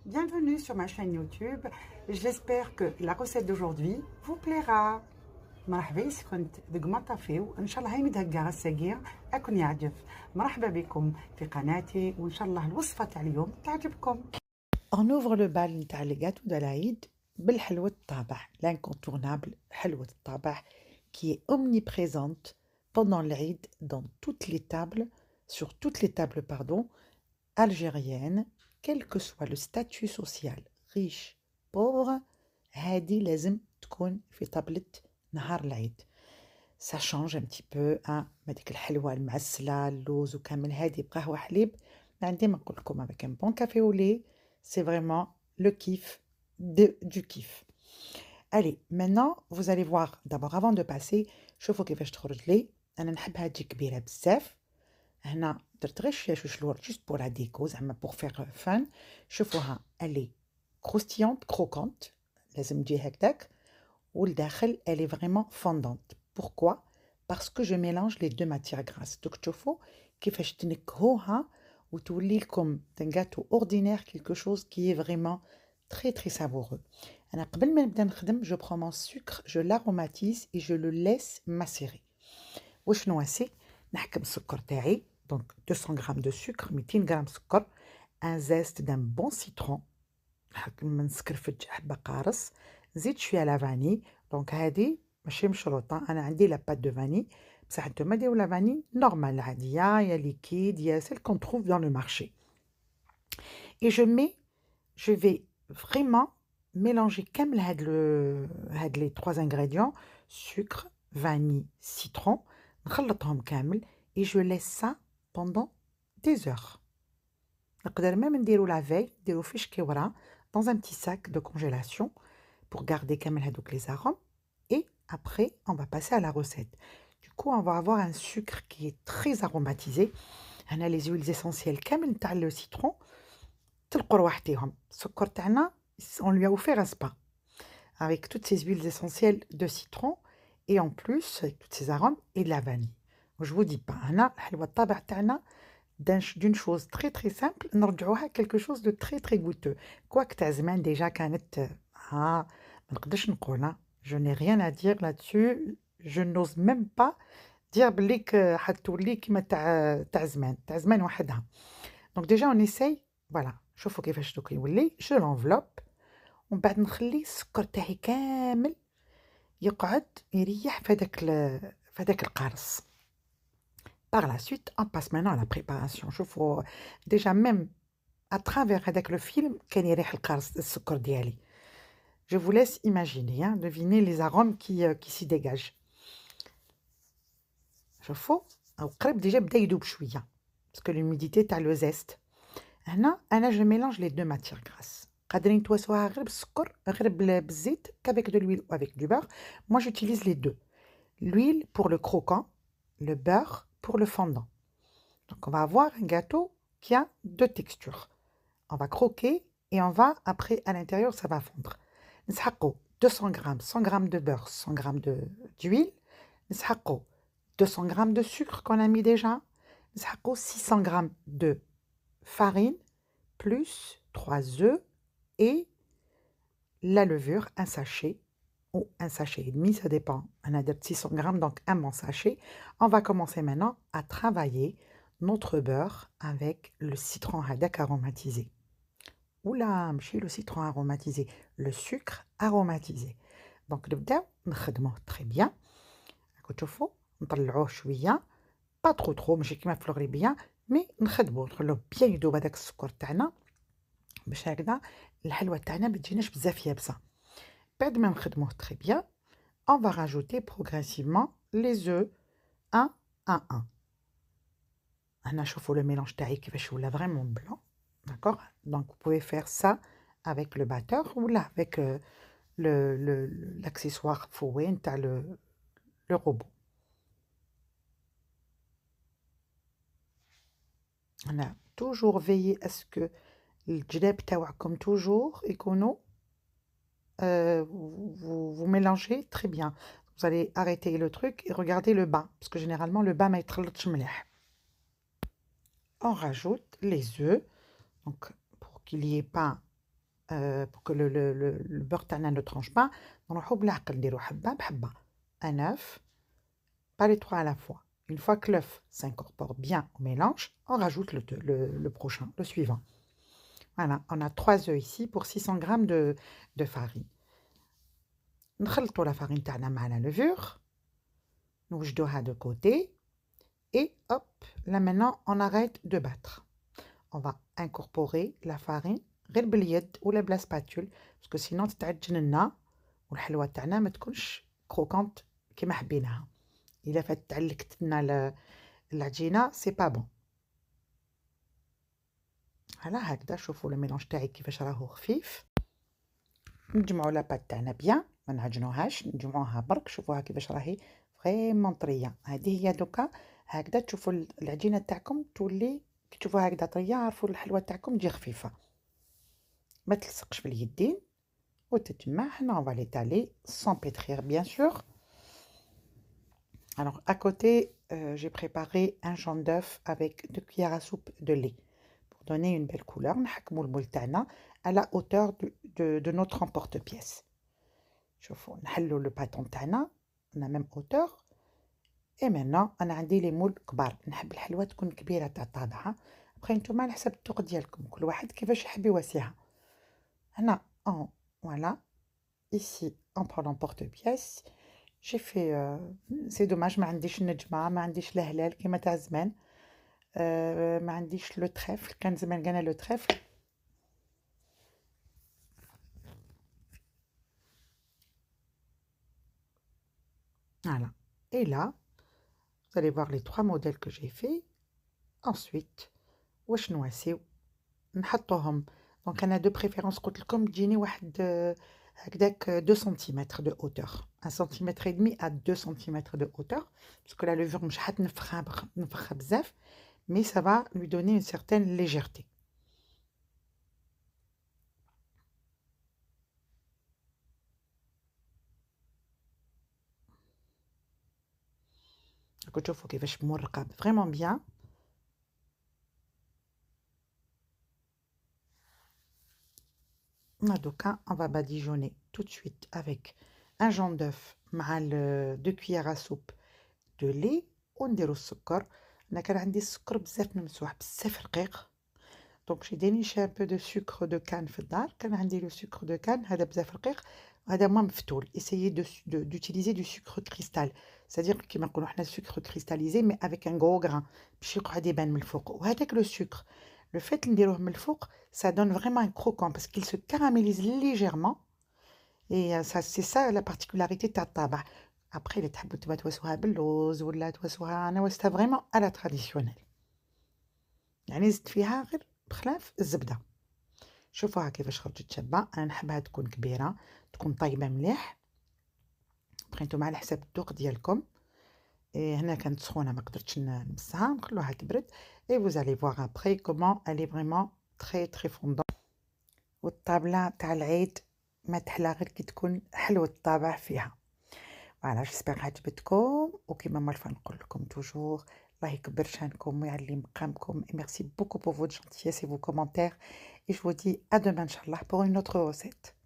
Bienvenue sur ma chaîne YouTube. J'espère que la recette d'aujourd'hui vous plaira. مرحبا كنت ذوق ما طافيو ان شاء الله هاي متهكا الساقيه اكون يعجب. مرحبا بكم في قناتي وان شاء الله الوصفه تاع اليوم تعجبكم. On ouvre le bal نتاع les gâteaux de l'Aïd بالحلوة الطابع, l'incontournable حلوة الطابع qui est omniprésente pendant l'Aïd dans toutes les tables, sur toutes les tables pardon, algériennes, quel que soit le statut social, riche, pauvre, هادي لازم تكون في طابلة نهار العيد. Ça change un petit peu هذيك الحلوى المعسلة اللوز وكامل هادي بقهوة حليب. عندي ما نقول لكم avec un bon café au lait, c'est vraiment le kiff du kiff. Allez, maintenant vous allez voir d'abord avant de passer شوفوا كيفاش تخرج لي. انا نحبها تجي كبيرة بزاف. هنا درت غير شوية لور جوست بور لا ديكو زعما بور فيغ فان. شوفوها الي كروستيونت كروكونت لازم تجي هكذاك والداخل elle est vraiment fondante. Pourquoi? Parce que je mélange les deux matières grasses. Donc تشوفوا كيفاش تنكهوها وتولي لكم d'un gâteau ordinaire quelque chose qui est vraiment très très savoureux. أنا قبل ما نبدا نخدم je prends mon sucre, je l'aromatise et je le laisse macérer. وشنو سي نحكم السكر تاعي donc 200 grammes de sucre 200 grammes سكر un zeste d'un bon citron نحكم من سكرفج حبة قارص زيد شوية لا فاني دونك هادي ماشي مشروطة أنا عندي لا بات دو فاني بصح نتوما ديرو لا فاني نورمال عادية يا ليكيد يا سيل كون تروف dans le marché et je vais vraiment mélanger كامل هاد les trois ingrédients sucre vanille citron نخلطهم كامل et je laisse ça pendant des heures. نقدر même نديرو la veille نديرو في شكيورة dans un petit sac de congélation pour garder كامل هادوك les arômes et après on va passer à la recette. Du coup on va avoir un sucre qui est très aromatisé. هنا les huiles essentielles كامل نتاع le citron تلقوا رواحتيهم. السكر تاعنا on lui a offert un spa avec toutes ces huiles essentielles de citron et en plus avec tous ces arômes et de la vanille. Je vous dis pas هنا الحلوة الطابع تاعنا d'une chose très très simple نرجعوها quelque chose de très très goûteux. Quoique تاع زمان déjà كانت ما نقدرش نقول je n'ai rien à dire là-dessus, je n'ose même pas dire بليك حتولي كيما تاع زمان وحدها. Donc déjà on essaye voilà شوفوا كيفاش دوك يولي je l'enveloppe ومن بعد نخلي السكر تاعي كامل يقعد يريح في هذاك القارص. Par la suite, on passe maintenant à la préparation. Je faut déjà même à travers avec le film كان يريح القارص السكر ديالي. Je vous laisse imaginer, deviner les arômes qui s'y dégagent. شوفوا أو قريب ديجا بدا يذوب شوية parce que l'humidité تاع le zeste. هنا أنا je mélange les deux matières grasses. قادرين تواسوها غير بالسكر غير بالزيت qu'avec de l'huile ou avec du beurre. Moi j'utilise les deux. L'huile pour le croquant, le beurre pour le fondant. Donc on va avoir un gâteau qui a deux textures. On va croquer et on va après à l'intérieur ça va fondre. نسحقوا 200 grammes, 100 grammes de beurre, 100 grammes d'huile. نسحقوا 200 grammes de sucre qu'on a mis déjà. نسحقوا 600 grammes de farine plus 3 œufs et la levure, un sachet ou un sachet et demi, ça dépend. On a 600 grammes, donc un bon sachet. On va commencer maintenant à travailler notre beurre avec le citron hadak aromatisé. Oula, ماشي le citron aromatisé, le sucre aromatisé. Donc نبداو نخدموه très bien. راكم تشوفوا نطلعوه شويه با trop ماشي كيما في الغريبيه مي نخدموه نخلوه بيان يذوب هذاك السكر تاعنا باش هكذا الحلوه تاعنا ما تجيناش بزاف يابسه. بعد ما نخدموه très bien, on va rajouter progressivement les œufs un à un. هنا شوفوا le mélange تاعي كيفاش ولا vraiment blanc. D'accord? Donc vous pouvez faire ça avec le batteur ou là avec l'accessoire fouet تاع le robot. On a toujours veillé à ce que الجلاب تاعكم toujours يكونوا vous mélangez très bien. Vous allez arrêter le truc et regarder le bas parce que généralement le bas ما يتخلطش مليح. On rajoute les œufs donc pour qu'il n'y ait pas pour que le beurre تاعنا ne tranche pas. نروحو بالعقل نديرو حبة بحبة. Un œuf, pas les trois à la fois. Une fois que l'œuf s'incorpore bien au mélange, on rajoute le prochain, le suivant. Voilà, on a 3 œufs ici pour 600 grammes de farine. نخلطوا la farine تاعنا مع la levure. نوجدوها de côté. Et hop, là maintenant, on arrête de battre. On va incorporer la farine غير باليد ولا بلا spatule parce que sinon تتعجن لنا والحلوى تاعنا ما تكونش كروكونت كيما حبيناها. إلا فات تعلقت لنا العجينة سي با بون. هلا هكذا شوفوا الميلانج تاعي كيفاش راهو خفيف. نجمعوا لاباط تاعنا بيان، ما نعجنوهاش، نجمعوها برك. شوفوها كيفاش راهي فريمون طريه. هذه هي دوكا هكذا تشوفوا العجينه تاعكم تولي كي تشوفوها هكذا طريه عرفوا الحلوى تاعكم تجي خفيفه، ما تلصقش في اليدين وتتجمع. حنا on va l'étaler sans pétrir bien sûr. Alors à côté j'ai préparé un jaune d'œuf avec 2 cuillères à soupe de lait pour donner une belle couleur. نحكموا المول تاعنا à la hauteur de notre emporte-pièce. شوفوا نحلوا le bâton تاعنا on a même hauteur. Et maintenant انا عندي لي مول كبار، نحب الحلوى تكون كبيره تاع طابعها. ابخي نتوما على حسب الذوق ديالكم، كل واحد كيفاش يحب يواسيها. هنا voilà ici on prend l'emporte-pièce. j'ai fait c'est dommage ما عنديش النجمه، ما عنديش الهلال كيما تاع زمان، ما عنديش لو تريفل، كان زمان كان لو تريفل. Voilà. Et là, vous allez voir les 3 modèles que j'ai fait. Ensuite, واش نواسيو نحطوهم. دونك انا دو بريفيرونس قلت لكم تجيني واحد هكذاك 2 سنتيمتر دو hauteur. 1 سنتيمتر et demi à 2 سنتيمتر de hauteur parce que la levure مش نفخها بزاف mais ça va lui donner une certaine légèreté. راكم تشوفوا كيفاش مورقه vraiment bien. On va badigeonner tout de suite avec un jaune d'œuf مع 2 cuillères à soupe de lait ونديرو السكر. انا كان عندي السكر بزاف ممسوح بزاف رقيق دونك j'ai déniché un peu de sucre de canne في الدار. كان عندي لو sucre de canne هذا بزاف رقيق وهذا ما مفتول. essayez d'utiliser du sucre cristal, c'est-à-dire كيما نقولوا حنا sucre cristallisé mais avec un gros grain باش يقعد يبان من الفوق. وهذاك لو sucre le fait نديروه من الفوق ça donne vraiment un croquant parce qu'il se caramélise légèrement et ça c'est ça la particularité تاع الطابع. après اللي تحبوا نتوما تواسوها باللوز ولا تواسوها، انا واستا فريمون على تراديسيونيل يعني زدت فيها غير بخلاف الزبده. شوفوها كيفاش خرجت شابه. انا نحبها تكون كبيره تكون طيبه مليح. بقى نتوما على حساب الذوق ديالكم. هنا كانت سخونه ما قدرتش نمسها، نخلوها تبرد et vous allez voir après comment elle est vraiment très très fondante. والطابله تاع العيد ما تحلى غير كي تكون حلوه الطابع فيها. فوالا جيسبر عجبتكم وكيما مرفا نقول لكم توجور الله يكبر شانكم ويعلي مقامكم. et merci beaucoup pour votre gentillesse et vos commentaires et je vous dis à demain inchallah pour une autre recette.